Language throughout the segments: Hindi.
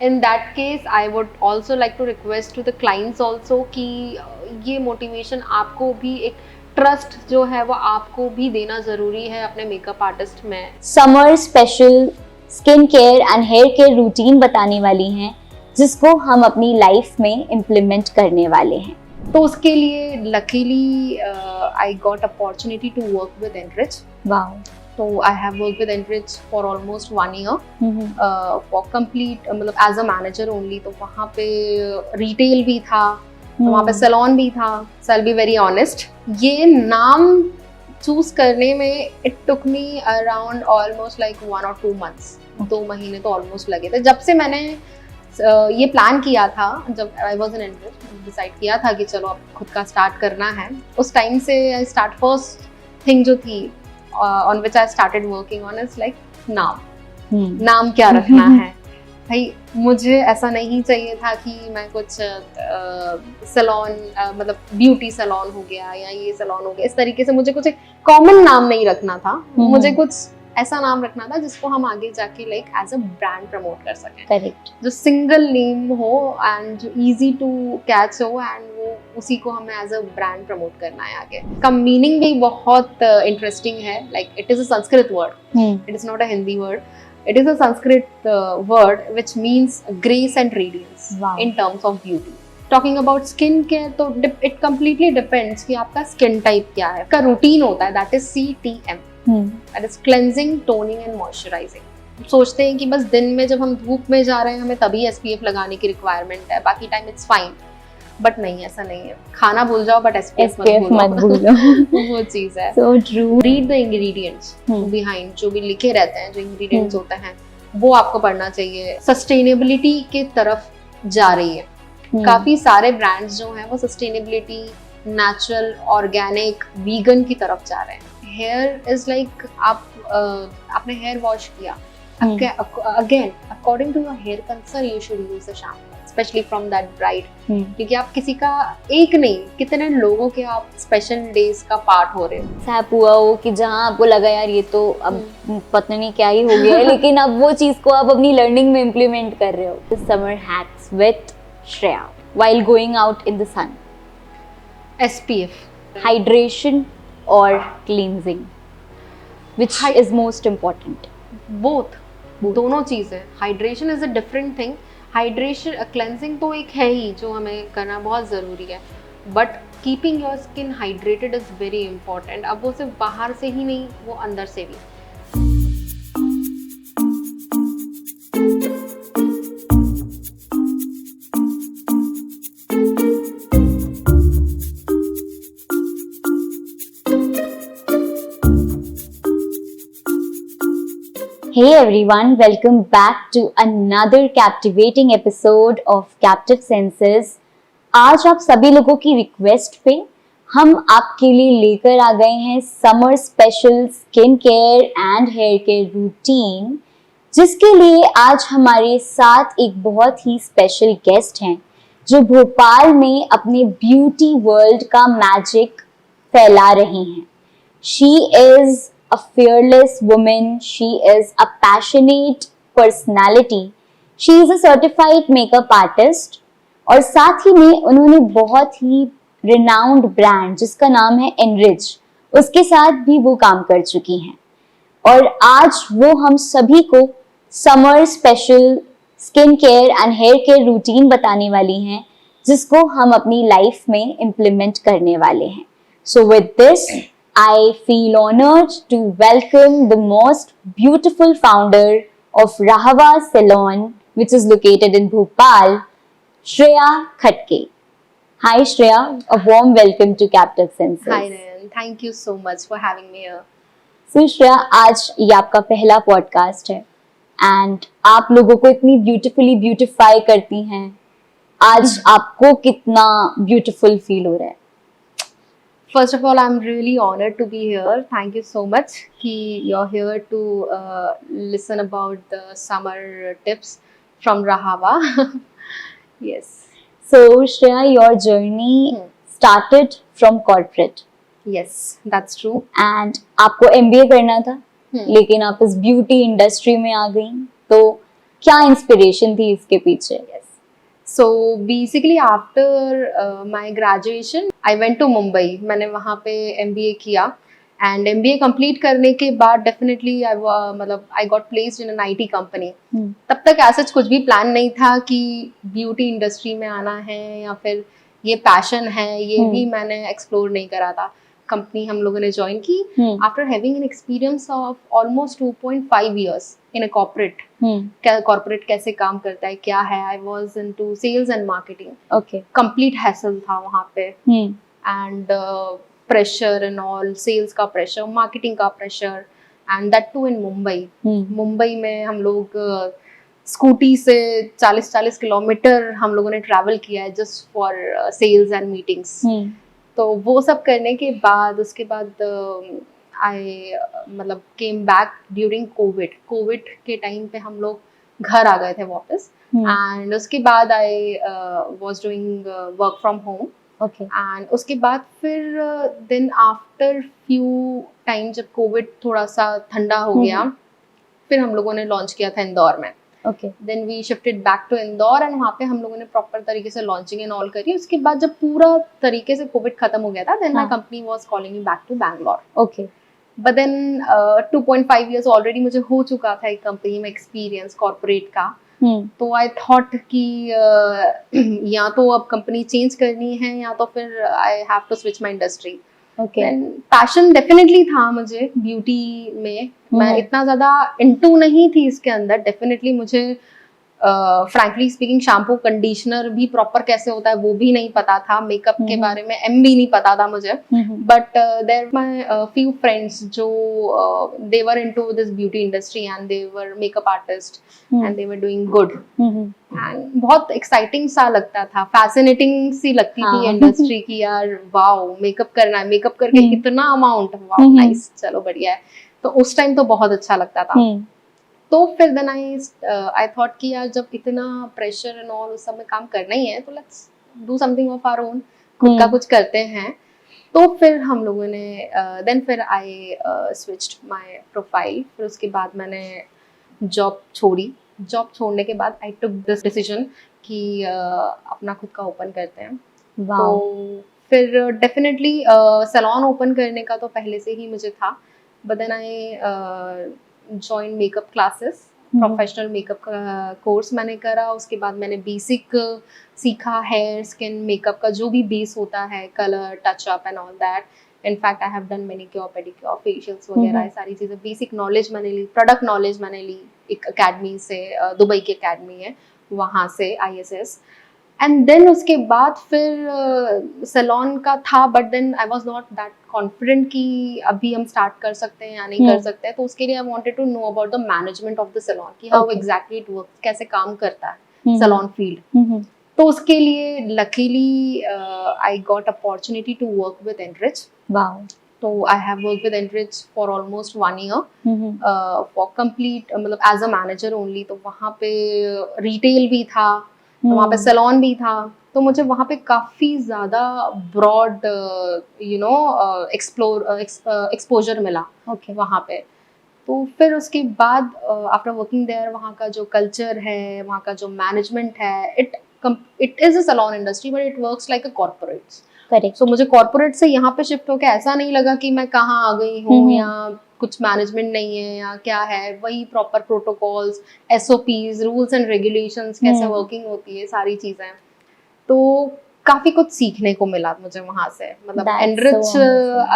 In that case, I would also like to request to the clients also कि ये मोटिवेशन आपको भी एक ट्रस्ट जो है वो आपको भी देना ज़रूरी है अपने मेकअप आर्टिस्ट में। Summer special skin care and hair care routine बताने वाली हैं जिसको हम अपनी लाइफ में इम्प्लीमेंट करने वाले हैं। तो उसके लिए luckily I got opportunity to work with Enrich. Wow. तो I have work with Enrich for almost 1 year for complete, मतलब एज अ मैनेजर ओनली। तो वहाँ पे रिटेल भी था, तो वहाँ पे सैलून भी था। So I will be very honest, ये नाम चूज करने में it took me around almost like 1 or 2 months। 2 महीने तो ऑलमोस्ट लगे थे। जब से मैंने ये प्लान किया था, जब I was in Enrich, decide किया था कि चलो अब खुद का स्टार्ट करना है, उस टाइम से आई स्टार्ट फर्स्ट थिंग जो थी on which I started working on is like नाम क्या रखना है। भाई मुझे ऐसा नहीं चाहिए था कि मैं कुछ सैलून मतलब ब्यूटी सैलून हो गया या ये सैलून हो गया, इस तरीके से मुझे कुछ एक कॉमन नाम नहीं रखना था। मुझे कुछ ऐसा नाम रखना था जिसको हम आगे जाके like as a brand promote कर सकें। करेक्ट। जो सिंगल नेम हो एंड जो इजी टू कैच हो एंड वो उसी को हमें एज अ ब्रांड प्रमोट करना है आगे। का मीनिंग भी बहुत इंटरेस्टिंग है। Like it is a Sanskrit word, it is not a Hindi word, it is a Sanskrit word which means grace and radiance in terms of beauty. Talking about skin care, तो इट कंप्लीटली डिपेंड्स कि आपका स्किन टाइप क्या है। का रूटीन होता है that is CTM, that is cleansing, toning and moisturising. सोचते हैं कि बस दिन में जब हम धूप में जा रहे हैं हमें तभी SPF लगाने की रिक्वायरमेंट है, बाकी टाइम इट्स फाइन। बट नहीं, ऐसा नहीं है। खाना भूल जाओ बट SPF मत भूलो। वो चीज है। So true. Read the ingredients behind, जो भी लिखे रहते हैं, जो इंग्रेडिएंट्स होते हैं वो आपको पढ़ना चाहिए। सस्टेनेबिलिटी की तरफ जा रही है। काफी सारे ब्रांड्स जो हैं वो सस्टेनेबिलिटी, नेचुरल, ऑर्गेनिक, वीगन की तरफ जा रहे हैं। हेयर इज लाइक आपने हेयर वॉश किया, again according to your hair culture you should use the shampoo, specially from that bride. क्योंकि आप किसी का एक नहीं, कितने लोगों के आप स्पेशल डेज का पार्ट हो रहे हो। साहब हुआ हो कि जहाँ आपको लगा यार ये तो अब पता नहीं क्या ही हो गया है, लेकिन अब वो चीज को आप अपनी लर्निंग में इम्प्लीमेंट कर रहे हो। Summer hacks with Shreya while going out in the sun. SPF, hydration or cleansing, which is most important? Both. दोनों चीज़ है। Hydration is a different thing. Hydration, cleansing तो एक है ही जो हमें करना बहुत ज़रूरी है, but keeping your skin hydrated is very important. अब वो सिर्फ बाहर से ही नहीं, वो अंदर से भी। Hey everyone, welcome back to another captivating episode of Captive Senses. आज आप सभी लोगों की रिक्वेस्ट पे हम आपके लिए लेकर आ गए हैं summer special skin care and hair care routine, जिसके लिए आज हमारे साथ एक बहुत ही स्पेशल गेस्ट हैं जो भोपाल में अपने ब्यूटी वर्ल्ड का मैजिक फैला रही हैं। She is a fearless woman. She is a passionate personality. She is a certified makeup artist. और साथ ही में उन्होंने बहुत ही renowned brand जिसका नाम है एनरिच, उसके साथ भी वो काम कर चुकी हैं। और आज वो हम सभी को summer special skin care and hair care routine बताने वाली हैं जिसको हम अपनी लाइफ में इम्प्लीमेंट करने वाले हैं। So with this, I feel honored to welcome the most beautiful founder of Rahava Salon, which is located in Bhopal, Shreya Khatke. Hi Shreya, a warm welcome to Captive Senses. Hi Nayan, thank you so much for having me here. So Shreya, आज ये आपका पहला पॉडकास्ट है and आप लोगों को इतनी ब्यूटीफुली ब्यूटिफाई करती हैं। आज आपको कितना ब्यूटीफुल फील हो रहा है? First of all, I'm really honored to be here. Thank you so much कि you're here to listen about the summer tips from Rahava. Yes. So Shreya, your journey started from corporate. Yes, that's true. And आपको MBA करना था, लेकिन आप इस ब्यूटी इंडस्ट्री में आ गई। तो क्या इंस्पिरेशन थी इसके पीछे? Yes. So basically after my graduation, I went to Mumbai. मैंने वहाँ पे MBA किया and MBA complete करने के बाद definitely I got placed in an IT company. तब तक ऐसा कुछ भी प्लान नहीं था कि ब्यूटी इंडस्ट्री में आना है या फिर ये पैशन है, ये भी मैंने एक्सप्लोर नहीं करा था. कंपनी हम लोगों ने ज्वाइन की after having an experience of almost 2.5 years इन अ कॉर्पोरेट. कॉर्पोरेट कैसे काम करता है, क्या है. I was into sales and marketing. Okay. Complete hassle था वहाँ पे and pressure and all, sales का प्रेशर, मार्केटिंग का pressure and that too in Mumbai. Mumbai में हम लोग स्कूटी से 40-40 किलोमीटर हम लोगों ने ट्रैवल किया है just for sales and meetings. तो वो सब करने के बाद उसके बाद I came back during covid के टाइम पे हम लोग घर आ गए थे वापस. एंड उसके बाद I was doing work from home. Okay. And उसके बाद फिर देन आफ्टर फ्यू टाइम जब कोविड थोड़ा सा ठंडा हो गया, फिर हम लोगों ने लॉन्च किया था इंदौर में. Okay. Then we shifted back to Indore and वहाँ पे हम लोगों ने प्रॉपर तरीके से लॉन्चिंग एंड ऑल करी. उसके बाद जब पूरा तरीके से कोविड खत्म हो गया था, then my company was calling me back to Bangalore. Okay. But then 2.5 years already मुझे हो चुका था एक कंपनी में एक्सपीरियंस कॉर्पोरेट का. तो आई थॉट कि या तो अब कंपनी चेंज करनी है या तो फिर I have to switch my industry. Passion definitely था मुझे ब्यूटी में. मैं इतना ज्यादा इनटू नहीं थी इसके अंदर. डेफिनेटली मुझे फ्रैंकली स्पीकिंग शैम्पू कंडीशनर भी प्रॉपर कैसे होता है वो भी नहीं पता था. मेकअप के बारे में भी नहीं पता था मुझे. But there my few friends जो they were into this beauty industry and they were makeup artist and they were doing good. And बहुत एक्साइटिंग सा लगता था, फैसिनेटिंग सी लगती थी इंडस्ट्री की. यार वाओ, मेकअप करना है, मेकअप करके इतना अमाउंट, वाओ नाइस, चलो बढ़िया है. तो उस टाइम तो बहुत अच्छा लगता था. तो फिर देन आई थॉट कि यार जब इतना प्रेशर एंड ऑल उस सब में काम करना ही है तो let's do something of our own, खुद का कुछ करते हैं. तो फिर हम लोगों ने देन फिर आई स्विच्ड माय प्रोफाइल. फिर उसके बाद मैंने जॉब छोड़ी. जॉब छोड़ने के बाद आई टुक दिस डिसीजन कि अपना खुद का ओपन करते हैं. तो फिर डेफिनेटली सैलून ओपन करने का तो पहले से ही मुझे था. But then I join makeup classes. Professional makeup का कोर्स मैंने करा. उसके बाद मैंने बेसिक सीखा, हेयर स्किन मेकअप का जो भी बेस होता है, colour, touch-up and all that. In fact I have done manicure, pedicure, facials वगैरह, सारी चीज़ें, बेसिक नॉलेज मैंने ली. प्रोडक्ट नॉलेज मैंने ली एक अकेडमी से, दुबई की अकेडमी है वहाँ से, ISS. एंड देन उसके बाद फिर सैलून का था. But then I was not that confident कि अभी हम स्टार्ट कर सकते हैं या नहीं कर सकते हैं. तो उसके लिए I wanted to know about the management of the salon, कि हाउ एग्जैक्टली इट वर्क्स, कैसे काम करता है सैलून फील्ड. तो उसके लिए luckily I got opportunity to work with Enrich. Wow. तो I have work with Enrich for almost 1 year for complete, मतलब एज अ मैनेजर ओनली. तो वहाँ पे रिटेल भी था, तो वहाँ पे सैलून भी था. तो मुझे वहाँ पे काफ़ी ज़्यादा ब्रॉड एक्सपोजर मिला वहाँ पे. तो फिर उसके बाद आफ्टर वर्किंग देयर, वहाँ का जो कल्चर है, वहाँ का जो मैनेजमेंट है, it is a salon industry but it works like a corporate. Correct. So मुझे कॉर्पोरेट से यहाँ पे शिफ्ट होकर ऐसा नहीं लगा कि मैं कहाँ आ गई हूँ या कुछ मैनेजमेंट नहीं है या क्या है. वही proper protocols, SOPs, rules and regulations, कैसे वर्किंग होती है, सारी चीज़ें. तो काफ़ी कुछ सीखने को मिला मुझे वहाँ से. मतलब एनरिच,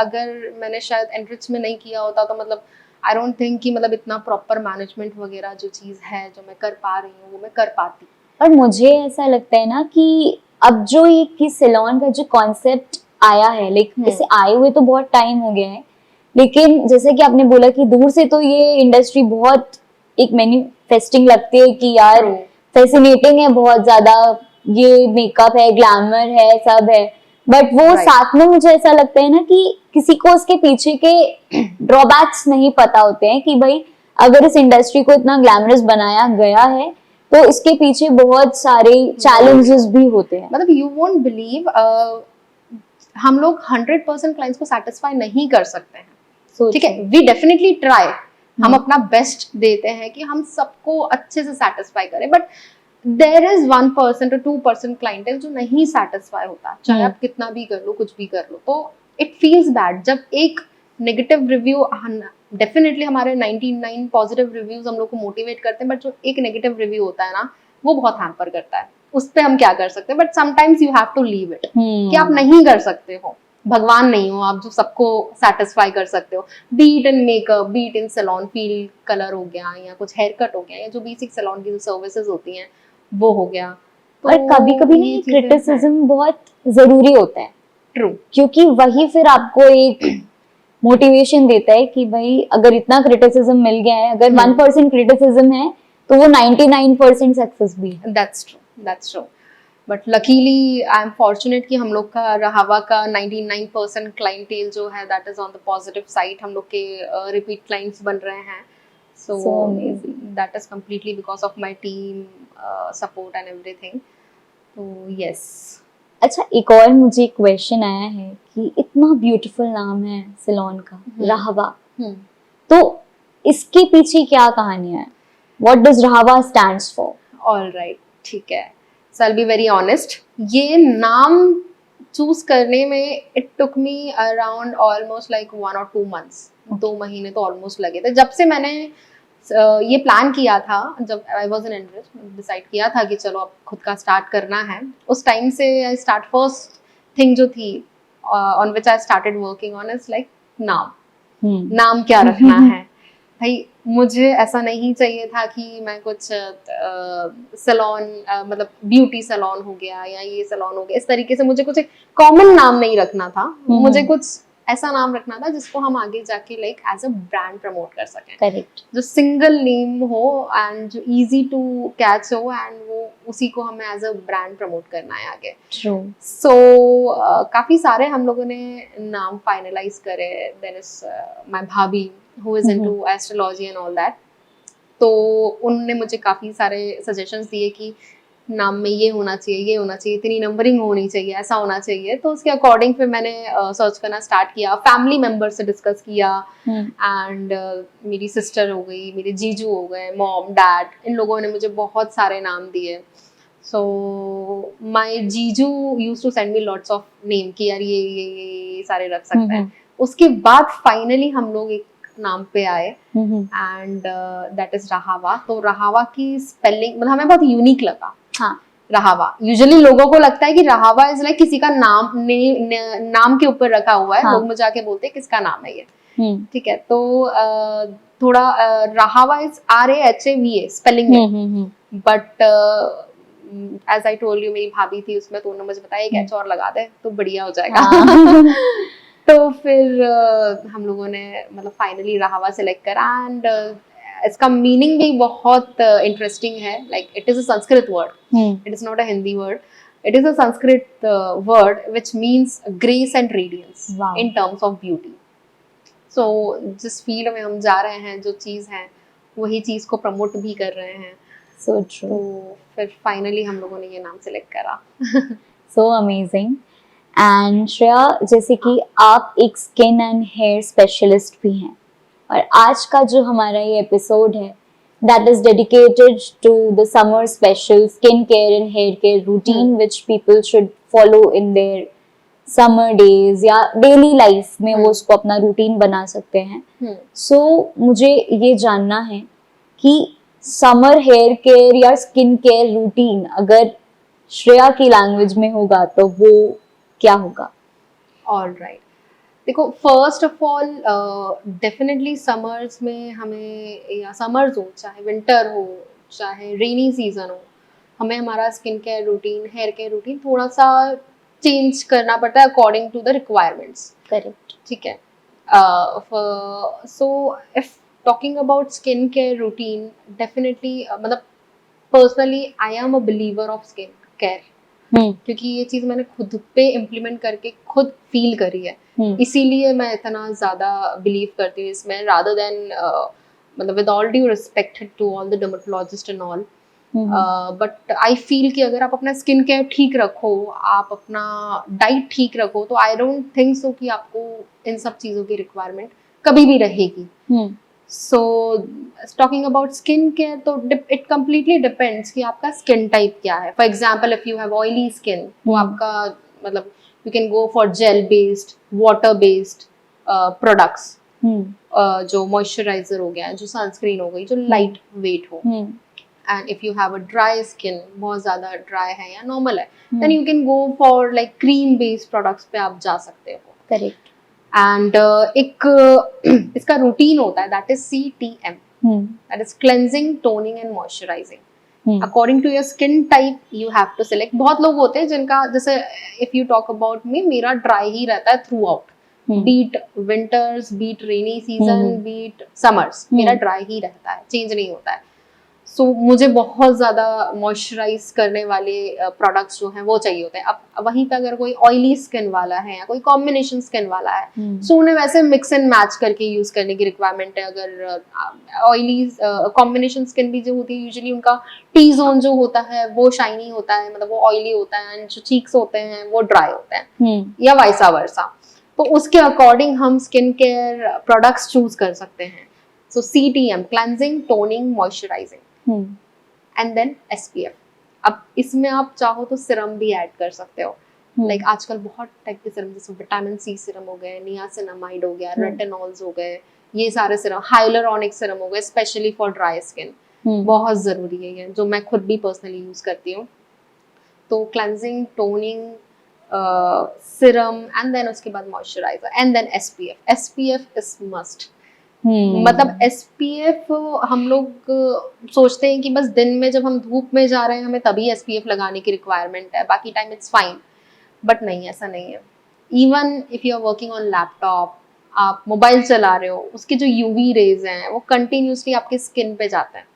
अगर मैंने शायद एनरिच में नहीं किया होता तो मतलब आई डोंट थिंक कि मतलब इतना प्रॉपर मैनेजमेंट वगैरह जो चीज़ है जो मैं कर पा रही हूँ वो मैं कर पाती. और मुझे ऐसा लगता है ना कि अब जो ये कि सैलून का जो कॉन्सेप्ट आया है, लाइक इसे आए हुए तो बहुत टाइम हो गया है, लेकिन जैसे कि आपने बोला कि दूर से तो ये इंडस्ट्री बहुत एक मैनिफेस्टिंग लगती है कि यार फैसिनेटिंग है बहुत ज्यादा, ये मेकअप है, ग्लैमर है, सब है. बट वो साथ में मुझे ऐसा लगता है ना कि किसी को उसके पीछे के ड्रॉबैक्स नहीं पता होते हैं कि भाई अगर इस इंडस्ट्री को इतना ग्लैमरस बनाया गया है तो इसके पीछे बहुत सारे चैलेंजेस भी होते हैं. मतलब यू वोंट बिलीव, हम लोग 100% क्लाइंट्स को सेटिस्फाई नहीं कर सकते हैं. ठीक है, वी डेफिनेटली ट्राई, हम अपना बेस्ट देते हैं कि हम सबको अच्छे से सेटिस्फाई करें, but there is 1% or 2% clientele जो नहीं सेटिस्फाई होता, चाहे आप कितना भी कर लो, कुछ भी कर लो, तो इट फील्स बैड जब एक नेगेटिव रिव्यू। डेफिनेटली हमारे 99 पॉजिटिव रिव्यूज हम लोग को मोटिवेट करते हैं, बट जो एक नेगेटिव रिव्यू होता है ना, वो बहुत हैम्पर करता है। उस पर हम क्या कर सकते हैं, but sometimes you have to leave it, कि आप नहीं कर सकते हो, भगवान नहीं हो आप जो सबको सेटिस्फाई कर सकते हो। Beat in makeup, beat in salon, feel colour हो गया, या कुछ हेयर कट हो गया, या जो बेसिक सैलून की जो सर्विसेज होती हैं वो हो गया। तो और कभी कभी नहीं, क्रिटिसिज्म बहुत जरूरी होता है। ट्रू, क्योंकि वही फिर आपको एक मोटिवेशन देता है कि भाई अगर इतना क्रिटिसिज्म मिल गया है, अगर 1% क्रिटिसिज्म है तो वो 99% सक्सेस भी है। That's true. But luckily I am fortunate कि हम लोग का रहावा का 99% क्लाइंटेल जो है that is on the positive side. हम लोग के रिपीट क्लाइंट्स बन रहे हैं, so that is completely because of my team support and everything. So yes. अच्छा, एक और मुझे क्वेश्चन आया है कि इतना ब्यूटीफुल नाम है सैलून का, रहावा, तो इसके पीछे क्या कहानियां है? What does Rahava stands for? All right, ठीक है। So I'll be very honest. ये नाम चूज करने में it took me around almost like 1 or 2 months. 2 महीने तो ऑलमोस्ट लगे थे। जब से मैंने ये प्लान किया था, जब I was in interest, decide किया था कि चलो अब खुद का स्टार्ट करना है, उस टाइम से आई स्टार्ट फर्स्ट थिंग जो थी on which I started working on is like नाम क्या रखना है। भाई मुझे ऐसा नहीं चाहिए था कि मैं कुछ सैलून मतलब ब्यूटी सैलून हो गया या ये सैलून हो गया, इस तरीके से मुझे कुछ एक कॉमन नाम नहीं रखना था। मुझे कुछ ऐसा नाम रखना था जिसको हम आगे जाके like as a brand promote कर सकें। करेक्ट। जो सिंगल नेम हो एंड जो इजी टू कैच हो, एंड वो उसी को हमें एज अ ब्रांड प्रमोट करना है आगे। ट्रू। सो काफी सारे हम लोगों ने नाम फाइनलाइज करे। देयर इज माय भाभी who is into astrology and all that, तो उन्होंने मुझे काफी सारे सजेशंस दिए कि नाम में ये होना चाहिए, ये होना चाहिए, इतनी नंबरिंग होनी चाहिए, ऐसा होना चाहिए। तो उसके अकॉर्डिंग फिर मैंने सर्च करना स्टार्ट किया, फैमिली मेंबर से डिस्कस किया, एंड मेरी सिस्टर हो गई, मेरे जीजू हो गए, मॉम डैड, इन लोगों ने मुझे बहुत सारे नाम दिए। सो माय जीजू used to send me lots of name कि यार ये सारे रख सकते हैं। उसके बाद फाइनली हम लोग एक नाम पे आए, एंड दैट इज रहावा। तो रहावा की स्पेलिंग मतलब हमें बहुत यूनिक लगा। हाँ, रहावा यूजुअली लोगों को लगता है कि रहावा इज लाइक किसी का नाम नाम के ऊपर रखा हुआ है। हाँ. लोग मुझे आके बोलते हैं किसका नाम है ये, ठीक है। तो थोड़ा रहावा इज RAHAVA स्पेलिंग में, but as I told you मेरी भाभी थी उसमें, तो उन्होंने मुझे बताया एक H और लगा दे तो बढ़िया हो जाएगा। तो फिर हम लोगों ने मतलब फाइनली रहावा सिलेक्ट करा, एंड इसका मीनिंग भी बहुत इंटरेस्टिंग है। Like it is a Sanskrit word, it is not a Hindi word, it is a Sanskrit word which means grace and radiance in terms of beauty. So जिस फील्ड में हम जा रहे हैं, जो चीज़ है वही चीज़ को प्रमोट भी कर रहे हैं। So true. तो फिर फाइनली हम लोगों ने ये नाम सिलेक्ट करा। So amazing. एंड श्रेया, जैसे कि आप एक स्किन एंड हेयर स्पेशलिस्ट भी हैं, और आज का जो हमारा ये एपिसोड है that is dedicated to the summer special skin care and hair care routine which people should follow in their summer days या डेली लाइफ में वो उसको अपना रूटीन बना सकते हैं। सो मुझे ये जानना है कि समर हेयर केयर या स्किन केयर रूटीन अगर श्रेया की लैंग्वेज में होगा तो वो क्या होगा? ऑलराइट, देखो first of all definitely summers में हमें, या समर्स हो चाहे विंटर हो चाहे रेनी सीजन हो, हमें हमारा skin care routine, hair care routine थोड़ा सा चेंज करना पड़ता है according to the requirements. Correct, ठीक है। So if talking about skin care routine, definitely मतलब personally I am a believer of skin care, क्योंकि ये चीज मैंने खुद पे इम्प्लीमेंट करके खुद फील करी है, इसीलिए मैं इतना ज्यादा बिलीव करती हूँ इसमें, रादर देन मतलब with all due respect to all the dermatologist and all, but I feel कि अगर आप अपना स्किन केयर ठीक रखो, आप अपना डाइट ठीक रखो, तो आई डोंट थिंक सो कि आपको इन सब चीज़ों की रिक्वायरमेंट कभी भी रहेगी। So talking about skin care, तो इट कम्प्लीटली डिपेंड्स कि आपका स्किन टाइप क्या है. For example if you have oily skin, तो आपका मतलब you can go for gel based, water based products, जो मॉइस्चराइजर हो गया, जो सनस्क्रीन हो गई, जो लाइट वेट हो. And if you have a dry skin, बहुत ज्यादा ड्राई है या नॉर्मल है, then you can go for like cream based products पे आप जा सकते हो. करेक्ट. एंड एक इसका रूटीन होता है, that is CTM, that is cleansing, toning and moisturising. According to your skin type you have to select. बहुत लोग होते हैं जिनका, जैसे if you talk about me, मेरा ड्राई ही रहता है throughout, be it winters, be it rainy season, be it summers, मेरा ड्राई ही रहता है, चेंज नहीं होता है. सो मुझे बहुत ज़्यादा मॉइस्चराइज करने वाले प्रोडक्ट्स जो हैं वो चाहिए होते हैं. अब वहीं पे अगर कोई ऑयली स्किन वाला है या कोई कॉम्बिनेशन स्किन वाला है, सो उन्हें वैसे मिक्स एंड मैच करके यूज़ करने की रिक्वायरमेंट है. अगर ऑयली कॉम्बिनेशन स्किन भी जो होती है, यूजुअली उनका टी जोन जो होता है वो शाइनी होता है, मतलब वो ऑयली होता है, एंड जो चीक्स होते हैं वो ड्राई होते हैं, या वाइसा वर्सा. तो उसके अकॉर्डिंग हम स्किन केयर प्रोडक्ट्स चूज कर सकते हैं. So CTM, cleansing, toning, moisturising, and then SPF. अब इसमें आप चाहो तो सिरम भी ऐड कर सकते हो. लाइक आजकल बहुत टाइप के सिरम, जैसे विटामिन C सिरम हो गए, नियासिनामाइड हो गया, रेटिनॉल्स हो गए, ये सारे सिरम, हाइलुरोनिक सिरम हो गए, स्पेशली फॉर ड्राई स्किन. बहुत जरूरी है ये, जो मैं खुद भी पर्सनली यूज करती हूँ. तो cleansing, toning, serum, and then उसके बाद moisturiser, and then SPF. SPF is must. मतलब SPF हम लोग सोचते हैं कि बस दिन में जब हम धूप में जा रहे हैं हमें तभी SPF लगाने की रिक्वायरमेंट है, बाकी टाइम इट्स फाइन. बट नहीं, ऐसा नहीं है. Even if you are working on laptop, आप मोबाइल चला रहे हो, उसके जो UV रेज हैं वो कंटिन्यूसली आपके स्किन पे जाते हैं.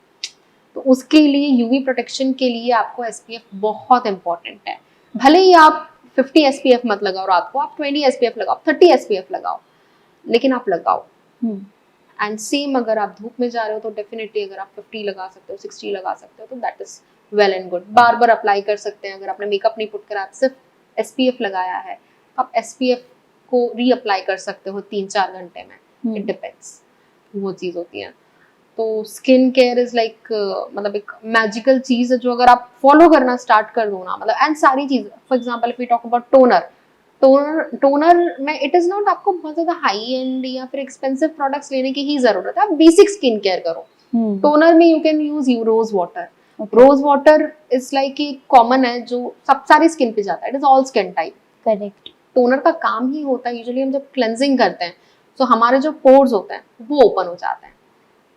तो उसके लिए UV प्रोटेक्शन के लिए आपको SPF बहुत इंपॉर्टेंट है. भले ही आप 50 SPF मत लगाओ रात को, आप 20 SPF लगाओ, 30 SPF लगाओ, लेकिन आप लगाओ. एंड सेम अगर आप धूप में जा रहे हो तो डेफिनेटली अगर आप 50 लगा सकते हो, 60 लगा सकते हो, तो that is well and good. Bar bar apply कर सकते हैं. अगर आपने मेकअप नहीं पुट कर, आप सिर्फ SPF लगाया है, तो आप SPF को रीअप्लाई कर सकते हो 3-4 घंटे में. इट डिपेंड्स, वो चीज़ होती है. तो स्किन केयर इज लाइक मतलब एक मैजिकल चीज़ है जो अगर आप फॉलो करना स्टार्ट कर दो ना, मतलब, एंड सारी चीज़, for example if we talk about toner में इट इज नॉट आपको बहुत ज्यादा हाई एंड या फिर एक्सपेंसिव प्रोडक्ट्स लेने की ही जरूरत है. आप बेसिक स्किन केयर करो. टोनर में you can use rose water. Rose water is like एक कॉमन है जो सब सारी स्किन पे जाता है. It is all skin type. Correct. Toner का काम ही होता है, यूजुअली हम जब क्लेंजिंग करते हैं तो हमारे जो पोर्स होते हैं वो ओपन हो जाते हैं.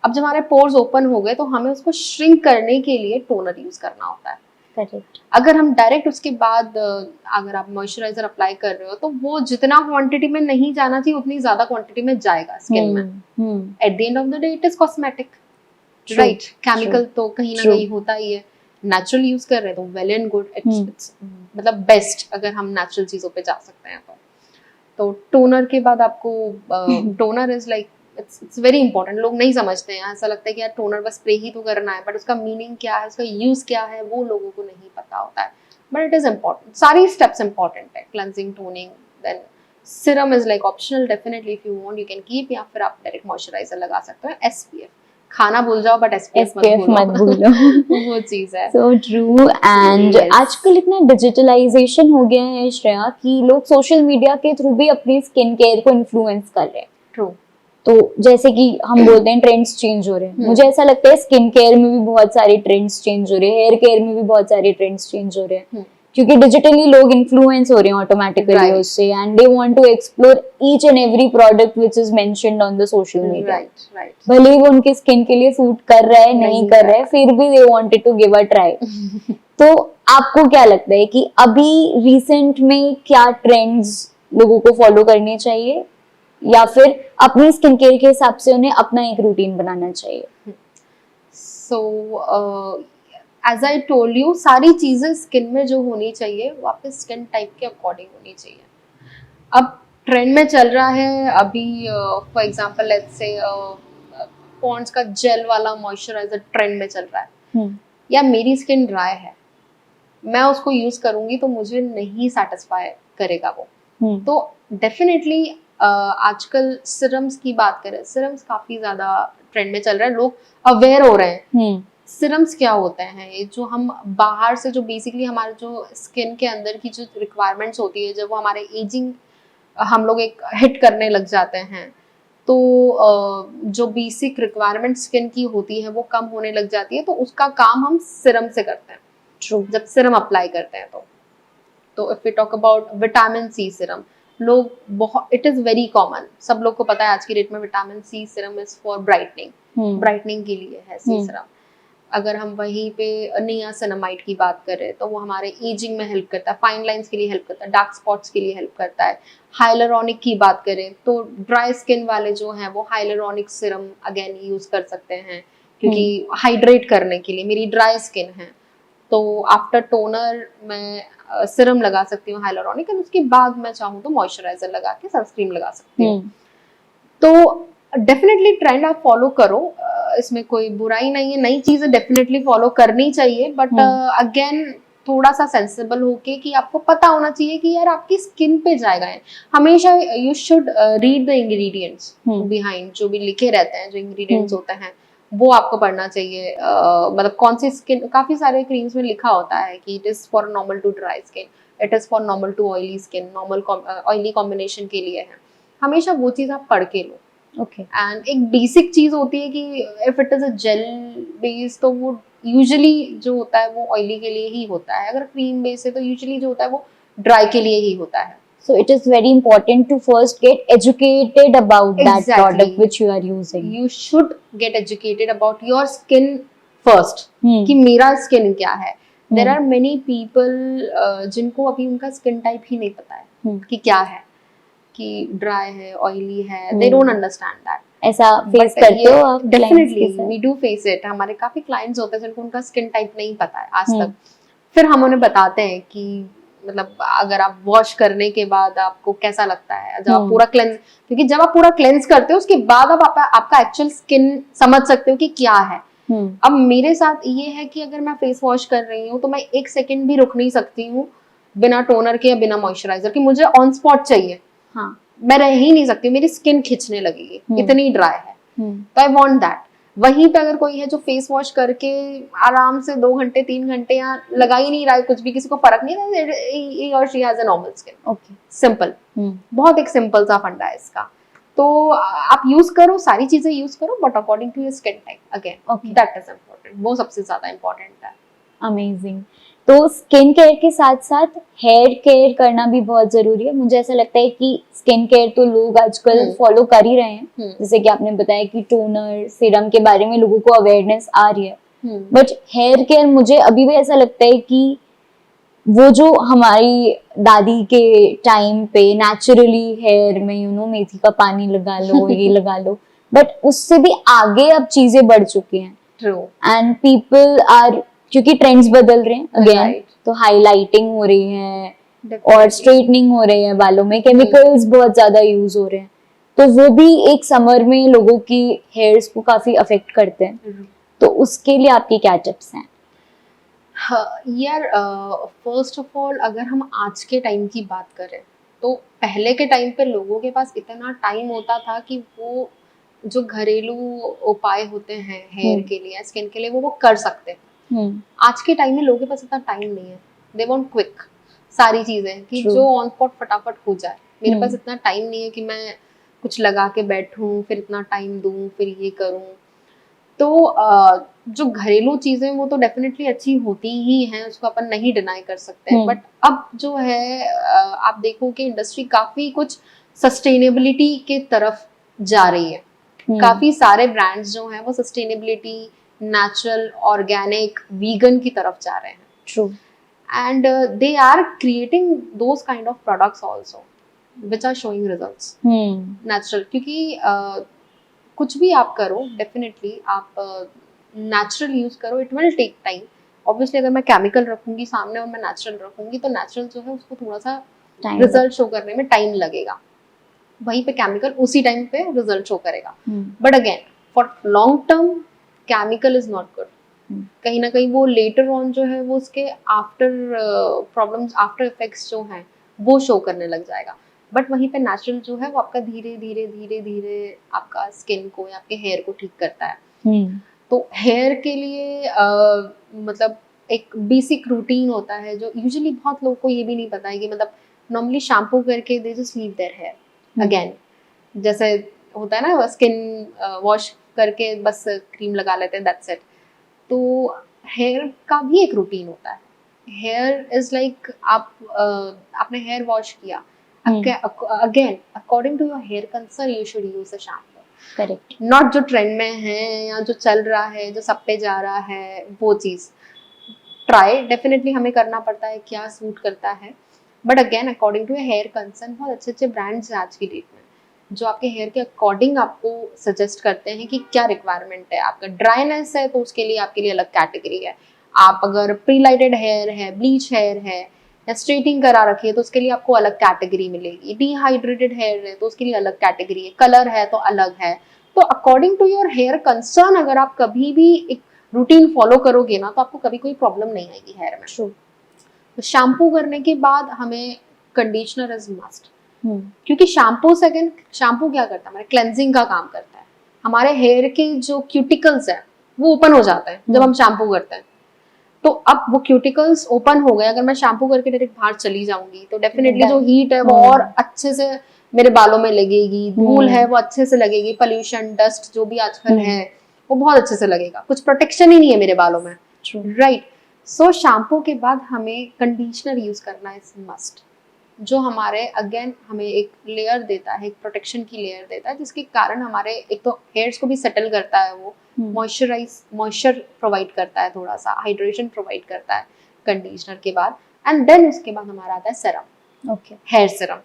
अब जब हमारे पोर्स ओपन हो गए तो हमें उसको श्रिंक करने के लिए टोनर यूज करना होता है. करेक्ट. अगर हम डायरेक्ट उसके बाद अगर आप मॉइस्चराइजर अप्लाई कर रहे हो तो वो जितना क्वांटिटी में नहीं जाना चाहिए उतनी ज्यादा क्वांटिटी में जाएगा स्किन में. At the end of the day it is cosmetic, right. Chemical तो कहीं ना कहीं होता ही है. नेचुरल यूज कर रहे हैं तो वेल एंड गुड. इट्स मतलब बेस्ट अगर हम नेचुरल चीजों पे जा सकते हैं. तो टोनर के बाद आपको toner is like it's very important. लोग नहीं समझते हैं, ऐसा लगता है कि यार टोनर बस स्प्रे ही तो करना है, बट उसका मीनिंग क्या है, उसका यूज क्या है, वो लोगों को नहीं पता होता है. But it is important. सारी स्टेप्स इंपॉर्टेंट है. Cleansing, toning, then serum is like optional. Definitely if you want you can keep, या फिर आप डायरेक्ट मॉइस्चराइजर लगा सकते हो. SPF खाना भूल जाओ बट SPF मत भूलो. वो चीज है. So true. एंड आजकल इतना डिजिटलाइजेशन हो गया है श्रेया कि लोग सोशल मीडिया के थ्रू भी अपनी स्किन केयर को इन्फ्लुएंस कर रहे हैं. ट्रू. तो जैसे कि हम बोलते हैं ट्रेंड्स चेंज हो रहे हैं. मुझे ऐसा लगता है स्किन केयर में भी बहुत सारे ट्रेंड्स चेंज हो रहे हैं, हेयर केयर में भी बहुत सारे ट्रेंड्स चेंज हो रहे हैं, क्योंकि डिजिटली लोग इन्फ्लुएंस हो रहे हैं ऑटोमेटिकली उससे, and they want to explore each and every product which is mentioned on the social media. भले ही वो उनके स्किन के लिए सूट कर रहा है नहीं कर रहा है, फिर भी they wanted to give a try. तो आपको क्या लगता है कि अभी रिसेंट में क्या ट्रेंड्स लोगों को फॉलो करने चाहिए, या फिर अपनी स्किन केयर के हिसाब से उन्हें अपना एक रूटीन बनाना चाहिए? So as I told you, सारी चीजें स्किन में जो होनी चाहिए वो आपके स्किन टाइप के अकॉर्डिंग होनी चाहिए. अब ट्रेंड में चल रहा है अभी, for example let's say Pond's का जेल वाला मॉइस्चराइजर ट्रेंड में चल रहा है, या मेरी स्किन ड्राई है, मैं उसको यूज करूंगी तो मुझे नहीं सेटिस्फाई करेगा वो. तो डेफिनेटली आजकल सिरम्स की बात करें, सिरम्स काफी ज्यादा ट्रेंड में चल रहा है, लोग अवेयर हो रहे हैं। सिरम्स क्या होते हैं, ये जो हम बाहर से जो बेसिकली हमारे जो स्किन के अंदर की जो रिक्वायरमेंट्स होती है, जब वो हमारे एजिंग हम लोग एक हिट करने लग जाते हैं, तो जो बेसिक रिक्वायरमेंट स्किन की होती है वो कम होने लग जाती है, तो उसका काम हम सिरम से करते हैं। ट्रू। जब सिरम अप्लाई करते हैं तो if we talk about vitamin C serum, लोग बहुत, इट इज वेरी कॉमन, सब लोग को पता है आज की डेट में vitamin C serum is for brightening, brightening के लिए है सी सिरम। अगर हम वहीं पे नियासिनामाइड की बात करें तो वो हमारे एजिंग में हेल्प करता है, फाइन लाइंस के लिए हेल्प करता है, डार्क स्पॉट्स के लिए हेल्प करता है। हाइलुरोनिक की बात करें तो ड्राई स्किन वाले जो हैं वो हाइलुरोनिक सिरम अगेन यूज कर सकते हैं, क्योंकि हाइड्रेट करने के लिए, मेरी ड्राई स्किन है तो आफ्टर टोनर मैं सिरम लगा सकती हूँ हाइलुरोनिक, और उसके बाद मैं चाहूँ तो मॉइस्चराइजर लगा के सनस्क्रीन लगा सकती हूँ। तो डेफिनेटली ट्रेंड आप फॉलो करो, इसमें कोई बुराई नहीं है, नई चीजें डेफिनेटली फॉलो करनी चाहिए, बट अगेन थोड़ा सा सेंसिबल होके कि आपको पता होना चाहिए कि यार आपकी स्किन पे जाएगा है। हमेशा you should read the ingredients behind, जो भी लिखे रहते हैं, जो इंग्रेडिएंट्स होते हैं वो आपको पढ़ना चाहिए। मतलब कौन सी स्किन, काफी सारे क्रीम्स में लिखा होता है कि it is for normal to dry skin, it is for normal to oily skin, normal oily combination के लिए है। हमेशा वो चीज आप पढ़ के लो। ओके। एंड एक बेसिक चीज होती है कि if it is a gel base तो वो यूजुअली जो होता है वो ऑयली के लिए ही होता है, अगर क्रीम बेस है तो यूजुअली जो होता है वो ड्राई के लिए ही होता है। So it is very important to first get educated about that product which you are using. You should get educated about your skin first, कि मेरा स्किन क्या है। There are many people जिनको अभी उनका स्किन टाइप ही नहीं पता है कि क्या है, कि ड्राई है, ऑयली है, they don't understand that. ऐसा फेस करते हो आप? Definitely we do face it. हमारे काफी क्लाइंट्स होते हैं जिनको उनका स्किन टाइप नहीं पता है आज तक, फिर हम उन्हें बताते हैं कि मतलब अगर आप वॉश करने के बाद आपको कैसा लगता है, जब आप पूरा क्लेंस, क्योंकि जब आप पूरा क्लेंस करते हो उसके बाद आप आपका एक्चुअल स्किन समझ सकते हो कि क्या है। अब मेरे साथ ये है कि अगर मैं फेस वॉश कर रही हूँ तो मैं एक सेकंड भी रुक नहीं सकती हूँ बिना टोनर के या बिना मॉइस्चराइजर के, मुझे ऑन स्पॉट चाहिए। हाँ, मैं रह ही नहीं सकती, मेरी स्किन खिंचने लगेगी, इतनी ड्राई है। तो आई वांट दैट। वहीं पे अगर कोई है जो फेस वॉश करके आराम से 2 घंटे 3 घंटे या लगा ही नहीं रहा है कुछ भी, किसी को फर्क नहीं है, he or she has a normal skin. Okay, simple. बहुत एक सिंपल सा फंडा है इसका। तो आप यूज करो, सारी चीजें यूज करो, but according to your skin type again, that is important, वो सबसे ज्यादा इम्पोर्टेंट है। अमेजिंग। तो स्किन केयर के साथ साथ हेयर केयर करना भी बहुत जरूरी है। मुझे ऐसा लगता है कि स्किन केयर तो लोग आजकल फॉलो कर ही रहे हैं, जैसे कि आपने बताया कि टोनर, सीरम के बारे में लोगों को अवेयरनेस आ रही है, बट हेयर केयर मुझे अभी भी ऐसा लगता है कि वो जो हमारी दादी के टाइम पे नेचुरली हेयर में मेथी का पानी लगा लो ये लगा लो, बट उससे भी आगे अब चीजें बढ़ चुकी हैं। ट्रू। एंड पीपल आर, क्योंकि ट्रेंड्स बदल रहे हैं अगेन, तो हाईलाइटिंग हो रही है और स्ट्रेटनिंग हो रही है, बालों में केमिकल्स बहुत ज्यादा यूज हो रहे हैं, तो वो भी एक समर में लोगों की हेयर्स को काफी अफेक्ट करते हैं। तो उसके लिए आपकी क्या टिप्स हैं? यार फर्स्ट ऑफ ऑल अगर हम आज के टाइम की बात करें तो पहले के टाइम पे लोगों के पास इतना टाइम होता था कि वो जो घरेलू उपाय होते हैं हेयर के लिए, स्किन के लिए, वो कर सकते हैं। आज के टाइम में लोगों के पास इतना टाइम नहीं है, दे वांट क्विक सारी चीजें कि जो ऑन स्पॉट फटाफट हो जाए। मेरे पास इतना टाइम नहीं है कि मैं कुछ लगा के बैठूं, फिर इतना टाइम दूं, फिर ये करूं। तो जो घरेलू चीजें वो तो डेफिनेटली अच्छी होती ही हैं, उसको अपन नहीं डिनाई कर सकते हैं, बट अब जो है आप देखो कि इंडस्ट्री काफी कुछ सस्टेनेबिलिटी के तरफ जा रही है। काफी सारे ब्रांड्स जो हैं वो सस्टेनेबिलिटी, नेचुरल, ऑर्गेनिक, वीगन की तरफ जा रहे हैं। True. And they are creating those kind of products also which are showing results natural, क्योंकि कुछ भी आप करो डेफिनेटली आप नेचुरल यूज करो, it will take time. Obviously अगर मैं केमिकल रखूंगी सामने और मैं नेचुरल रखूंगी तो नेचुरल जो है उसको थोड़ा सा रिजल्ट शो करने में टाइम लगेगा, वहीं पे केमिकल उसी टाइम पे रिजल्ट शो करेगा। But again for long term chemical is not good. कहीं ना कहीं वो लेटर ऑन जो है वो उसके आफ्टर प्रॉब्लम्स, आफ्टर इफेक्ट्स जो हैं वो शो करने लग जाएगा। बट वहीं पे नेचुरल जो है वो आपका धीरे धीरे धीरे धीरे आपका स्किन को या आपके हेयर को ठीक करता है। तो हेयर के लिए मतलब एक बेसिक रूटीन होता है जो यूजुअली बहुत लोगों को ये भी नहीं पता है कि मतलब नॉर्मली शैम्पू करके they just leave their hair again, जैसे होता है ना स्किन वॉश करके बस क्रीम लगा लेते हैं, दैट्स इट। तो हेयर का भी एक रूटीन होता है। हेयर इज लाइक आपने हेयर वॉश किया, again according to your hair concern you should use a shampoo. Correct. Not जो ट्रेंड में है या जो चल रहा है, जो सब पे जा रहा है, वो चीज़ ट्राई डेफिनेटली हमें करना पड़ता है क्या सूट करता है। But again according to hair concern बहुत अच्छे अच्छे ब्रांड्स हैं आज की डेट में जो आपके हेयर के अकॉर्डिंग आपको सजेस्ट करते हैं कि क्या रिक्वायरमेंट है। आपका ड्राइनेस है तो उसके लिए आपके लिए अलग कैटेगरी है। आप अगर प्री लाइटेड हेयर है, ब्लीच हेयर है या स्ट्रेटिंग करा रखी है तो उसके लिए आपको अलग कैटेगरी मिलेगी। डिहाइड्रेटेड हेयर है तो उसके लिए अलग कैटेगरी है। कलर है तो अलग है। तो according to your hair concern अगर आप कभी भी एक रूटीन फॉलो करोगे ना तो आपको कभी कोई प्रॉब्लम नहीं आएगी हेयर में। ट्रू। तो शैम्पू करने के बाद हमें कंडीशनर इज मस्ट, क्योंकि शैम्पू सेकंड शैम्पू क्या करता है, हमारे क्लेंजिंग का काम करता है। हमारे हेयर के जो क्यूटिकल्स है वो ओपन हो जाते हैं जब हम शैम्पू करते हैं। तो अब वो क्यूटिकल्स ओपन हो गए, अगर मैं शैम्पू करके डायरेक्ट बाहर चली जाऊंगी तो डेफिनेटली जो हीट है वो और अच्छे से मेरे बालों में लगेगी, धूल है वो अच्छे से लगेगी, पोल्यूशन डस्ट जो भी आजकल है वो बहुत अच्छे से लगेगा, कुछ प्रोटेक्शन ही नहीं है मेरे बालों में, राइट। सो शैम्पू के बाद हमें कंडीशनर यूज करना इज मस्ट, जो हमारे अगेन हमें एक लेयर देता है, एक प्रोटेक्शन की लेयर देता है, जिसके कारण हमारे एक तो हेयर्स को भी सेटल करता है, वो मॉइस्चर प्रोवाइड करता है, थोड़ा सा हाइड्रेशन प्रोवाइड करता है कंडीशनर के बाद। एंड देन उसके बाद हमारा आता है सेरम, ओके, हेयर सेरम।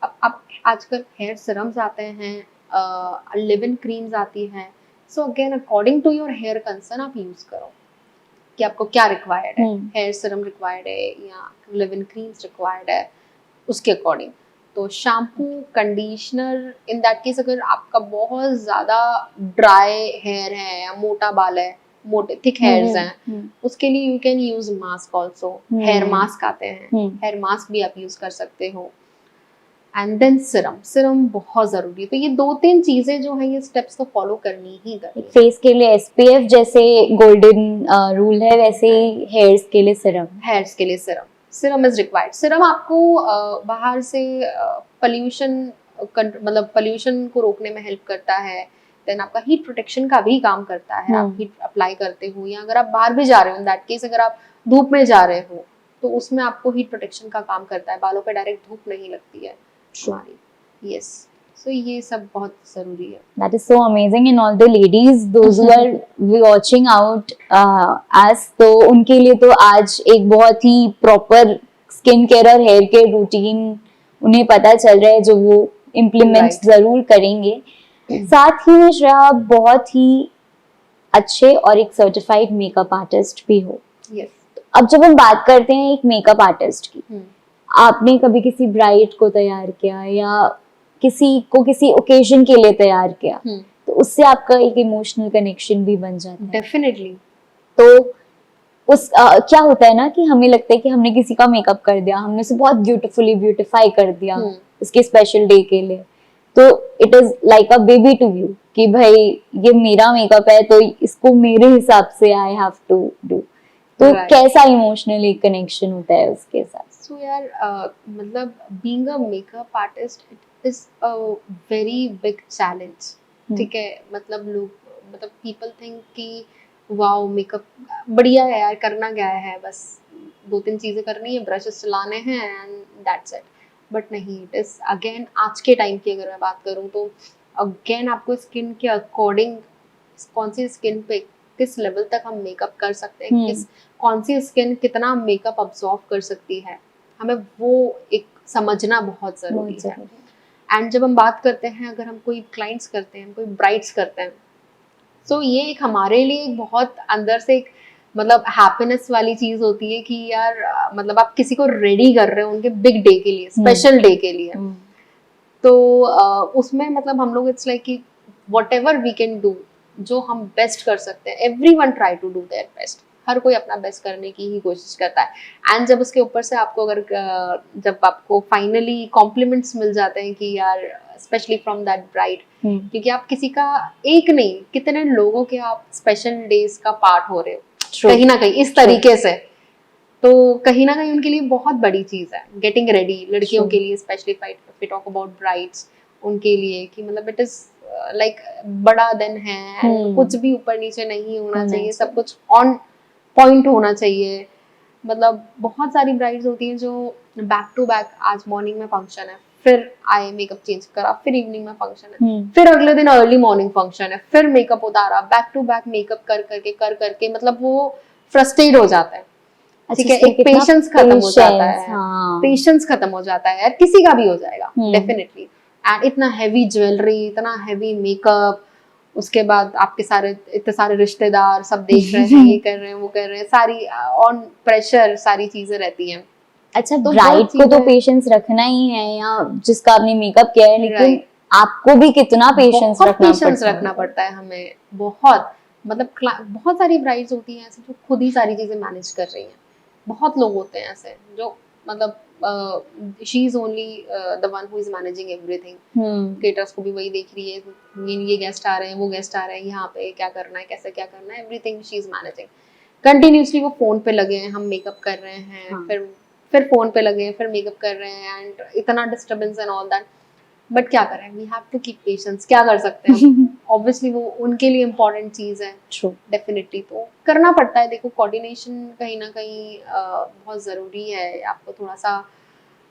अब आजकल हेयर सेरम्स आते हैं, लिव इन क्रीम्स आती हैं। So again according to your hair concern आप यूज करो कि आपको क्या रिक्वायर्ड है, हेयर सीरम रिक्वायर्ड है या लिव इन क्रीम्स रिक्वायर्ड है, उसके अकॉर्डिंग। तो shampoo, conditioner, in that case अगर आपका बहुत ज़्यादा ड्राई हेयर है या मोटा बाल है, मोटे थिक हेयर्स हैं, उसके लिए you can use mask also. Hair mask आते हैं, हेयर मास्क भी आप यूज कर सकते हो। एंड देन सिरम, सिरम बहुत जरूरी है। तो ये 2-3 चीजें जो है ये स्टेप्स तो फॉलो करनी ही करनी है। फेस के लिए एसपीएफ जैसे गोल्डन रूल है, वैसे ही हेयर्स के लिए सिरम, हेयर्स के लिए Siram, serum is required. Siram आपको बाहर से पोल्यूशन मतलब पोल्यूशन को रोकने में हेल्प करता है। देन आपका हीट प्रोटेक्शन का भी काम करता है। आप हीट अप्लाई करते हो या अगर आप बाहर भी जा रहे हो, इन दैट केस अगर आप धूप में जा रहे हो तो उसमें आपको हीट प्रोटेक्शन का काम करता है, बालों पे डायरेक्ट धूप नहीं लगती है हमारी। यस, सो ये सब बहुत जरूरी है। That is so amazing, and all the ladies, those who are watching out us, तो उनके लिए तो आज एक बहुत ही प्रॉपर स्किन केयर और हेयर केयर रूटीन उन्हें पता चल रहा है जो वो इम्प्लीमेंट जरूर करेंगे। साथ ही में श्रेया आप बहुत ही अच्छे और एक सर्टिफाइड मेकअप आर्टिस्ट भी हो। yes. अब जब हम बात करते हैं एक मेकअप आर्टिस्ट की, आपने कभी किसी ब्राइड को तैयार किया या किसी को किसी ओकेजन के लिए तैयार किया, तो उससे आपका एक इमोशनल कनेक्शन भी बन जाता है। डेफिनेटली। तो उस क्या होता है ना कि हमें लगता है कि हमने किसी का मेकअप कर दिया, हमने उसे बहुत ब्यूटीफुली ब्यूटिफाई कर दिया उसके स्पेशल डे के लिए, तो it is like a baby to you कि भाई ये मेरा मेकअप है तो इसको मेरे हिसाब से आई हैव टू डू। तो कैसा इमोशनली कनेक्शन होता है उसके साथ? सो यार मतलब being a makeup artist it is a very big challenge. ठीक है, मतलब लोग मतलब पीपल थिंक कि वाओ मेकअप बढ़िया है यार, करना क्या है, बस 2-3 चीजें करनी है, ब्रशेस चलाने हैं एंड दैट्स इट। बट नहीं, इट इज अगेन आज के टाइम की अगर मैं बात करूँ तो अगेन आपको स्किन के अकॉर्डिंग कौन सी स्किन पे किस लेवल तक हम मेकअप कर सकते हैं, किस कौन सी स्किन कितना मेकअप अब्सॉर्ब कर सकती है, हमें वो एक समझना बहुत जरूरी है। एंड जब हम बात करते हैं, अगर हम कोई क्लाइंट्स करते हैं, कोई ब्राइड्स करते हैं, तो ये एक हमारे लिए एक बहुत अंदर से एक मतलब हैप्पीनेस वाली चीज होती है कि यार मतलब आप किसी को रेडी कर रहे हो उनके बिग डे के लिए, स्पेशल डे के लिए। तो उसमें मतलब हम लोग इट्स लाइक कि व्हाटएवर वी कैन डू, जो हम बेस्ट कर सकते हैं, everyone try to do their best. हर कोई अपना बेस्ट करने की ही कोशिश करता है। एंड जब उसके ऊपर से आपको अगर जब आपको फाइनली कॉम्प्लीमेंट्स मिल जाते हैं कि यार स्पेशली फ्रॉम दैट ब्राइड, क्योंकि आप किसी का एक नहीं कितने लोगों के आप स्पेशल डेज का पार्ट हो रहे हो कहीं ना कहीं इस तरीके से, तो कहीं ना कहीं उनके लिए बहुत बड़ी चीज है गेटिंग रेडी, लड़कियों के लिए specially we talk about brides, उनके लिए कि मतलब इट इज लाइक बड़ा दिन है and कुछ भी ऊपर नीचे नहीं होना चाहिए, सब कुछ ऑन पॉइंट होना चाहिए। मतलब बहुत सारी ब्राइड्स होती हैं जो बैक टू बैक, आज मॉर्निंग में फंक्शन है, फिर आए मेकअप चेंज करा, फिर इवनिंग में फंक्शन है, फिर अगले दिन अर्ली मॉर्निंग फंक्शन है, फिर मेकअप उतारा, बैक टू बैक मेकअप कर करके मतलब वो फ्रस्ट्रेट हो जाता है। ठीक है, एक पेशेंस खत्म हो जाता है, पेशेंस खत्म हो जाता है यार, किसी का भी हो जाएगा डेफिनेटली। एंड इतना हैवी ज्वेलरी, इतना हैवी मेकअप, उसके बाद आपके सारे इतने सारे रिश्तेदार सब देख रहे हैं, ये कर रहे हैं, वो कर रहे हैं, सारी ऑन प्रेशर सारी चीजें रहती हैं। अच्छा, तो ब्राइड को तो पेशेंस रखना ही है, या जिसका आपने मेकअप किया है, लेकिन आपको भी कितना पेशेंस रखना पड़ता है हमें, बहुत मतलब बहुत सारी ब्राइड्स होती हैं ऐसे जो खुद ही सारी चीजें मैनेज कर रही हैं। बहुत लोग होते हैं ऐसे जो मतलब she is only the one who is managing everything, caterers को भी वही देख रही है, ये गेस्ट आ रहे हैं, वो गेस्ट आ रहे हैं, यहाँ पे क्या करना है, कैसे क्या करना है, everything she is managing. Continuously वो फोन पे लगे हैं, हम मेकअप कर रहे हैं, फिर फोन पे लगे हैं, फिर मेकअप कर रहे हैं, एंड इतना disturbance and all that. But क्या करें, we have to keep patience, क्या कर सकते हैं। ऑब्वियसली वो उनके लिए इम्पोर्टेंट चीज है, डेफिनेटली तो करना पड़ता है। देखो कोऑर्डिनेशन कहीं ना कहीं बहुत जरूरी है, आपको थोड़ा सा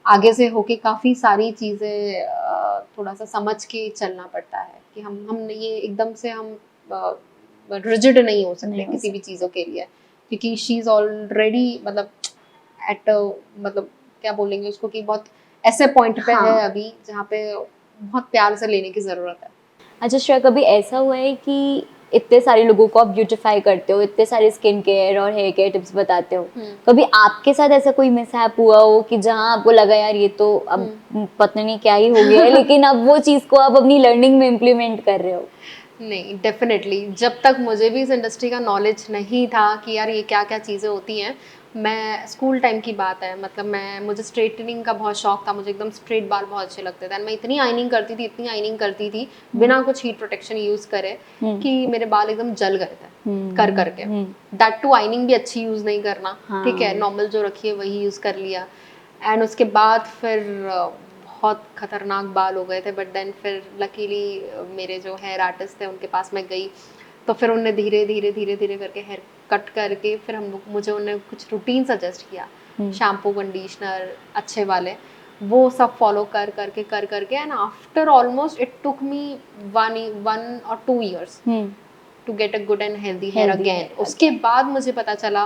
आगे से होके काफी सारी चीजें थोड़ा सा समझ के चलना पड़ता है कि हम ये एकदम से हम रिजिड नहीं हो सकते किसी भी चीजों के लिए, क्योंकि शी इज ऑलरेडी मतलब एट मतलब क्या बोलेंगे उसको कि बहुत ऐसे पॉइंट पे है अभी जहाँ पे बहुत प्यार से लेने की जरूरत है। अच्छा श्रेया, कभी ऐसा हुआ है कि इतने सारे लोगों को आप ब्यूटीफाई करते हो, इतने सारे स्किन केयर और हेयर केयर टिप्स बताते हो, कभी आपके साथ ऐसा कोई मिसहैप हुआ हो कि जहाँ आपको लगा यार ये तो अब पता नहीं क्या ही हो गया है, लेकिन अब वो चीज को आप अपनी लर्निंग में इम्प्लीमेंट कर रहे हो? नहीं, डेफिनेटली जब तक मुझे भी इस इंडस्ट्री का नॉलेज नहीं था कि यार ये क्या क्या चीज़ें होती हैं, मैं स्कूल टाइम की बात है, मतलब मुझे स्ट्रेटनिंग का बहुत शौक था, मुझे एकदम स्ट्रेट बाल बहुत अच्छे लगते थे, मैं इतनी आइनिंग करती थी बिना कुछ हीट प्रोटेक्शन यूज़ करे कि मेरे बाल एकदम जल गए थे कर करके। दैट टू आइनिंग भी अच्छी यूज़ नहीं करना, ठीक है, नॉर्मल जो रखी है वही यूज़ कर लिया। एंड उसके बाद फिर बहुत खतरनाक बाल हो गए थे, बट देन फिर लकीली मेरे जो हेयर आर्टिस्ट थे उनके पास मैं गई, तो फिर उनने धीरे धीरे करके हेयर कट करके फिर मुझे उन्होंने कुछ रूटीन सजेस्ट किया, शैम्पू कंडीशनर अच्छे वाले, वो सब फॉलो करके and after almost it took me 1 or 2 years to get a good and healthy hair again. उसके बाद मुझे पता चला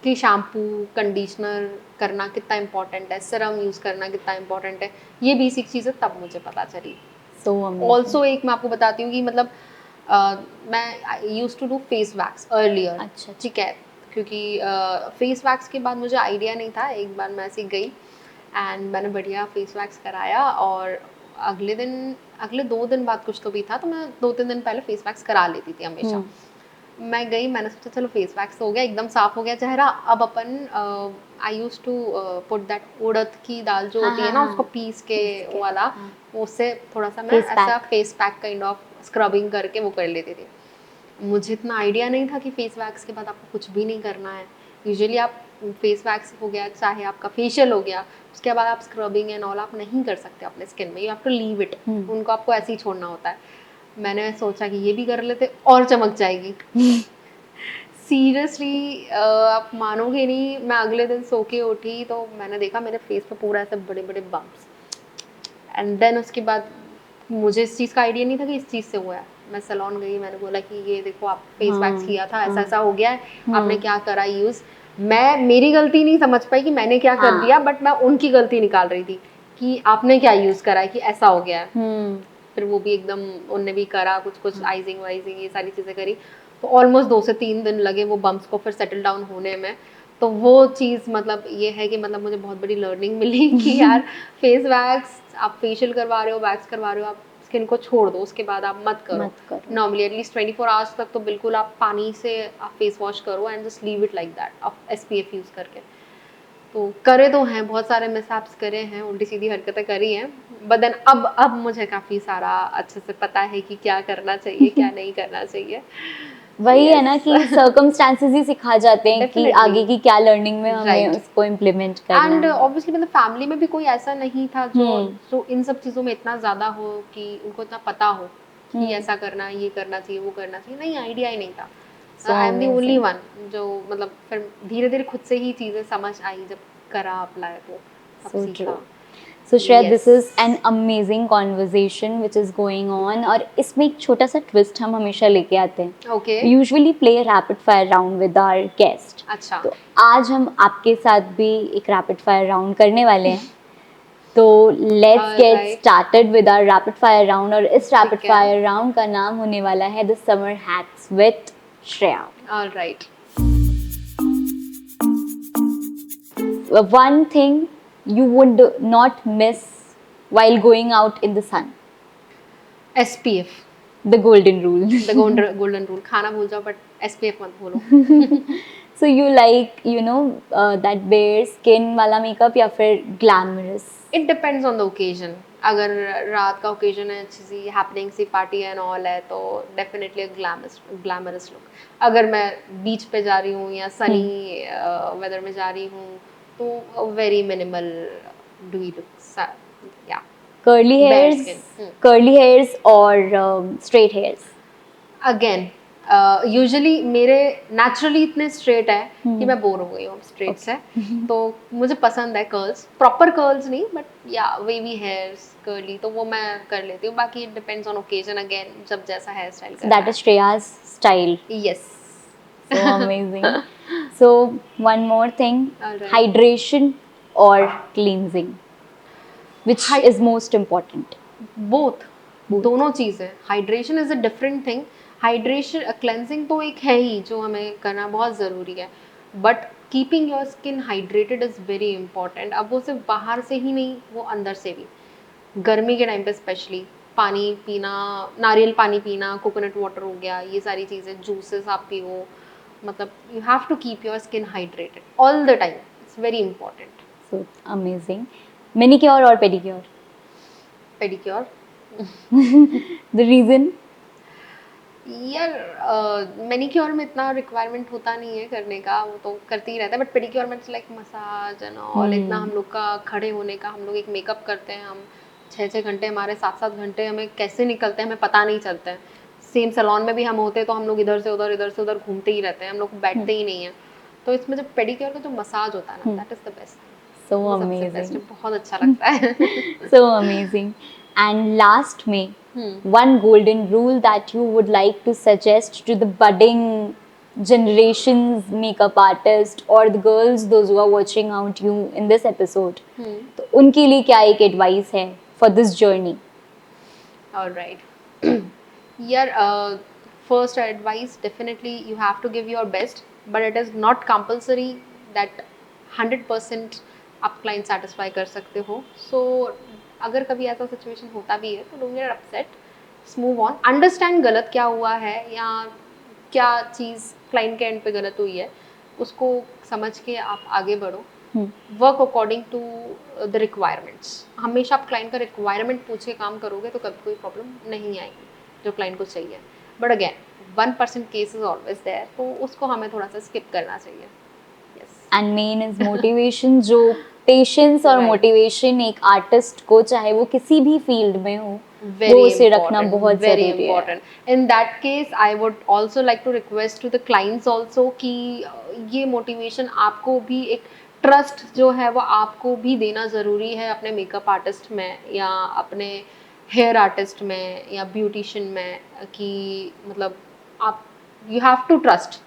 कि शैम्पू कंडीशनर करना कितना इम्पोर्टेंट है, सीरम यूज़ करना कितना इम्पोर्टेंट है, ये बेसिक चीज़ें तब मुझे पता चली। ऑल्सो एक मैं आपको बताती हूँ कि मतलब मैं use to do face wax earlier, अच्छा, ठीक है, क्योंकि फेस वैक्स के बाद मुझे आइडिया नहीं था, एक बार मैं ऐसे गई एंड मैंने बढ़िया फेस वैक्स कराया, और अगले 2 दिन बाद कुछ तो भी था, तो मैं 2-3 दिन पहले फेस वैक्स करा लेती थी हमेशा। मैं गई, मैंने सोचा चलो फेस वैक्स हो गया, एकदम साफ हो गया चेहरा, अब अपन आई यूज टू पुट दैट उड़द की दाल जो होती है ना, उसको पीस के वाला, उससे थोड़ा सा मैं ऐसा face pack kind of scrubbing करके वो कर लेती थी। मुझे इतना आइडिया नहीं था कि फेस वैक्स के बाद आपको कुछ भी नहीं करना है। यूजुअली आप फेस वैक्स हो गया, चाहे आपका फेशियल हो गया, उसके बाद आप स्क्रबिंग एंड ऑल आप नहीं कर सकते अपने स्किन में, you have to leave it, उनको आपको ऐसे ही छोड़ना होता है। मैंने सोचा कि ये भी कर लेते और चमक जाएगी। सीरियसली आप मानोगे नहीं, मैं अगले दिन सो के उठी तो मैंने देखा मेरे फेस पे पूरा ऐसे बड़े बड़े बम्प्स, एंड देन उसके बाद मुझे इस चीज़ का आइडिया नहीं था कि इस चीज़ से हुआ है। मैं सैलून गई, मैंने बोला कि ये देखो आप फेस वैक्स किया था, ऐसा ऐसा हो गया है, आपने क्या करा यूज़। मैं मेरी गलती नहीं समझ पाई कि मैंने क्या कर दिया, बट मैं उनकी गलती निकाल रही थी कि आपने क्या यूज़ करा है कि ऐसा हो गया है। फिर वो भी एकदम उनने भी करा कुछ आइजिंग वाइजिंग ये सारी चीज़ें करी, तो ऑलमोस्ट 2 से 3 दिन लगे वो बम्प्स को फिर सेटल डाउन होने में। तो वो चीज़ मतलब ये है कि मतलब मुझे बहुत बड़ी लर्निंग मिली कि यार फेस वैक्स आप फेशियल करवा रहे हो, वैक्स करवा रहे हो, आप स्किन को छोड़ दो, उसके बाद आप मत करो। नॉर्मली एटलीस्ट 24 आवर्स तक तो बिल्कुल आप पानी से आप फेस वॉश करो and just leave it like that, आप SPF यूज़ करके। तो करे तो हैं, बहुत सारे मिसहैप्स करे हैं, उल्टी सीधी हरकतें करी हैं, बट देन अब मुझे काफ़ी सारा अच्छे से पता है कि क्या करना चाहिए क्या नहीं करना चाहिए। वही है ना कि सर्कमस्टांसेस ही सिखा जाते हैं कि आगे की क्या लर्निंग में हमें उसको इम्प्लीमेंट करना है। एंड ऑब्वियसली मतलब फैमिली में भी कोई ऐसा नहीं था जो इन सब चीज़ों में इतना ज़्यादा हो कि उनको इतना पता हो कि ऐसा करना, ये करना चाहिए, वो करना चाहिए, नहीं, आइडिया ही नहीं था। I am the only one जो मतलब फिर धीरे धीरे खुद से ही चीज़ें समझ आई, जब करा अप्लाई तो अब सीखा। So Shreya, this is an amazing conversation which is going on, और इसमें एक छोटा सा ट्विस्ट हम हमेशा लेके आते हैं। Okay. We usually play a rapid fire round with our guest. अच्छा। तो आज हम आपके साथ भी एक rapid fire round करने वाले हैं। तो let's get started with our rapid fire round, और इस rapid fire round का नाम होने वाला है The Summer Hacks with Shreya. All right. One thing you would not miss while going out in the sun. SPF. The golden rule. The golden rule. खाना भूल जाओ but SPF मत भूलो। So you like, you know, that bare skin वाला makeup या फिर glamorous? It depends on the occasion. अगर रात का occasion है, अच्छी सी happening C party and all है, तो definitely a glamorous look. अगर मैं beach पे जा रही हूँ या sunny weather में जा रही हूँ, तो very minimal dewy looks. Yeah. Curly hairs or straight hairs? Again, usually मेरे नेचुरली इतने स्ट्रेट है कि मैं बोर हो गई हूँ स्ट्रेट से, तो मुझे पसंद है कर्ल्स, प्रॉपर कर्ल्स नहीं बट या वेवी हेयर्स कर्ली, तो वो मैं कर लेती हूँ। बाकी it depends on occasion, again जब जैसा हेयर स्टाइल करना है। That is Shreya's style. Yes. So amazing. So one more thing, hydration or cleansing, which is most important? Both. दोनों चीज़ें। Hydration is a different thing. Hydration cleansing तो एक है ही जो हमें करना बहुत ज़रूरी है, but keeping your skin hydrated is very important. अब वो सिर्फ बाहर से ही नहीं, वो अंदर से भी। गर्मी के टाइम पे स्पेशली पानी पीना, नारियल पानी पीना, कोकोनट वाटर हो गया, ये सारी चीज़ें, जूसेस आप पियो, मतलब you have to keep your skin hydrated all the time, it's very important. So amazing. Manicure और पेडिक्योर? पेडिक्योर। The reason? यार मैनिक्योर में इतना रिक्वायरमेंट होता नहीं है करने का, वो तो करते ही रहता है, बट पेडिक्योर में it's like massage and all, इतना हम लोग का खड़े होने का, हम लोग एक मेकअप करते हैं, हम 6-6 घंटे, हमारे 7-7 घंटे हमें कैसे निकलते हैं हमें पता नहीं चलता है। सेम सैलून में भी हम होते हैं तो हम लोग इधर से उधर घूमते ही रहते हैं, हम लोग बैठते ही नहीं है। तो इसमें जब पेडिक्योर का जो मसाज होता है ना, that is the best. So amazing, बहुत अच्छा लगता है। So amazing. एंड लास्ट में one golden rule that you would like to suggest to the budding generations makeup artist or the girls those who are watching out you in this episode, तो उनके लिए क्या एक एडवाइस है for this journey? All right. यार first advice, definitely you have to give your best, but it is not compulsory that 100% आप client satisfy कर सकते हो। So अगर कभी ऐसा सिचुएशन होता भी है तो don't get upset, move on, understand गलत क्या हुआ है या क्या चीज़ क्लाइंट के एंड पे गलत हुई है, उसको समझ के आप आगे बढ़ो, work according to the requirements. हमेशा आप क्लाइंट का रिक्वायरमेंट पूछ के काम करोगे तो कभी कोई प्रॉब्लम नहीं आएगी जो क्लाइंट को चाहिए, but again 1% case is always there, तो उसको हमें थोड़ा सा स्किप करना चाहिए। एंड मेन इज मोटिवेशन, जो पेशेंस और मोटिवेशन एक आर्टिस्ट को, चाहे वो किसी भी फील्ड में हो, वो उसे रखना बहुत जरूरी है। In that case I would also like to request to the clients also कि ये मोटिवेशन आपको भी, एक ट्रस्ट जो है वो आपको भी देना ज़रूरी है अपने मेकअप आर्टिस्ट में या अपने हेयर आर्टिस्ट में या ब्यूटिशियन में, कि मतलब आप you have to trust.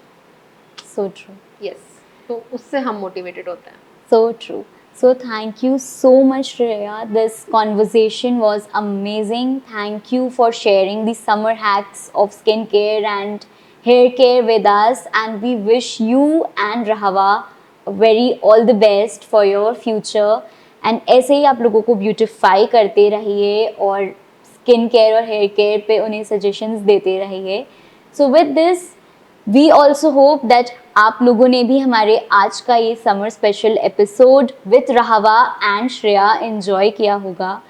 So true. Yes, तो उससे हम मोटिवेटेड होते हैं। So true. So thank you so much, Shreya. This conversation was amazing. Thank you for sharing the summer hacks of skincare and hair care with us. And we wish you and Rahava very all the best for your future. And ऐसे ही आप लोगों को beautify करते रहिए और स्किन केयर और हेयर केयर पे उन्हें सजेशंस देते रहिए. So with this we also hope that आप लोगों ने भी हमारे आज का ये summer special episode with Rahava and Shreya enjoy किया होगा.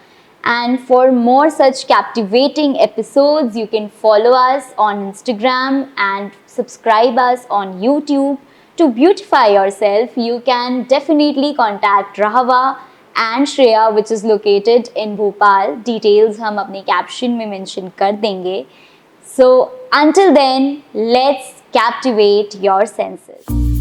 And for more such captivating episodes, you can follow us on Instagram and subscribe us on YouTube. To beautify yourself, you can definitely contact Rahava and Shreya, which is located in Bhopal. Details हम अपने caption में mention कर देंगे. So until then, let's captivate your senses.